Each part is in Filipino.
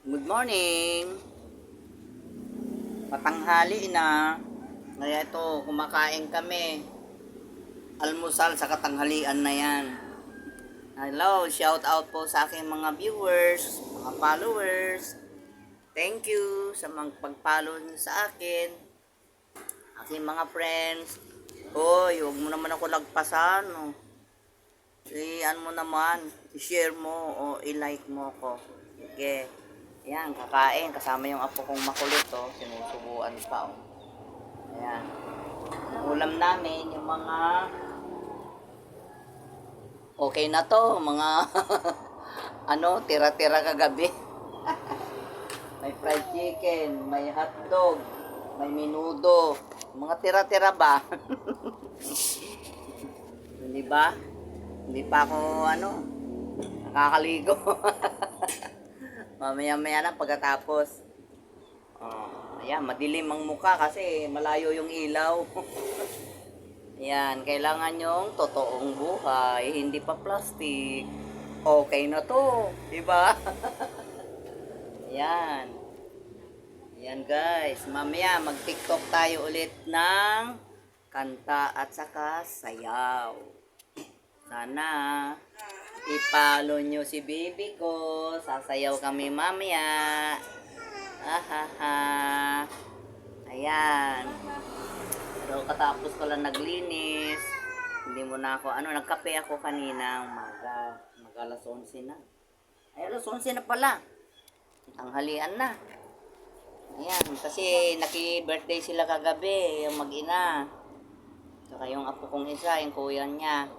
Good morning! Patanghali na. Kaya ito, kumakain kami. Almusal sa katanghalian na yan. Hello, shout out po sa aking mga viewers, mga followers. Thank you sa mga pag-follow niyo sa akin. Aking mga friends. Hoy, huwag mo naman ako lagpasan. Oh. I-ano mo naman, i-share mo o i-like mo ko. Sige. Ayan, kakain. Kasama yung apo kong makulit, oh. Sinusubuan pa, oh. Ayan. Ang ulam namin, yung mga okay na to, mga tira-tira kagabi. May fried chicken, may hotdog, may menudo. Mga tira-tira ba? Hindi ba? Hindi pa ako, nakakaligo. Mamaya-maya na pagkatapos. Ayan, madilim ang mukha kasi malayo yung ilaw. Ayan, kailangan yung totoong buhay, hindi pa plastic. Okay na to, di ba? Ayan. Ayan guys, mamaya mag-TikTok tayo ulit ng kanta at saka sayaw. Sana i-follow nyo si baby ko. Sasayaw kami mamaya. Ahaha. Ayan. Pero katapos ko lang naglinis. Hindi mo na ako, nagkape ako kanina umaga. Mag-alas 11 na. Ay, alas 11 na pala. Tanghalian na. Ayan, kasi naki-birthday sila kagabi, yung mag-ina. Saka yung apo kong isa, yung kuya niya.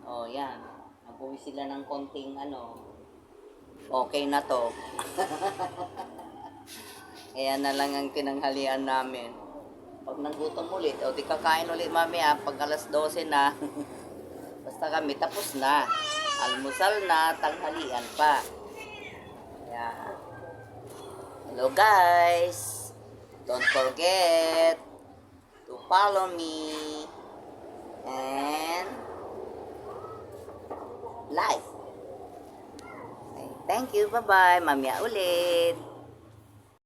Oh, yan. Nag-uwi sila ng konting okay na to. Kaya na lang ang tinanghalian namin. Pag nagutom ulit, o di kakain ulit mamaya pag alas 12 na. Basta kami tapos na. Almusal na, tanghalian pa. Yan. Hello guys. Don't forget to follow me. And like. Okay, thank you. Bye-bye. Mamaya ulit.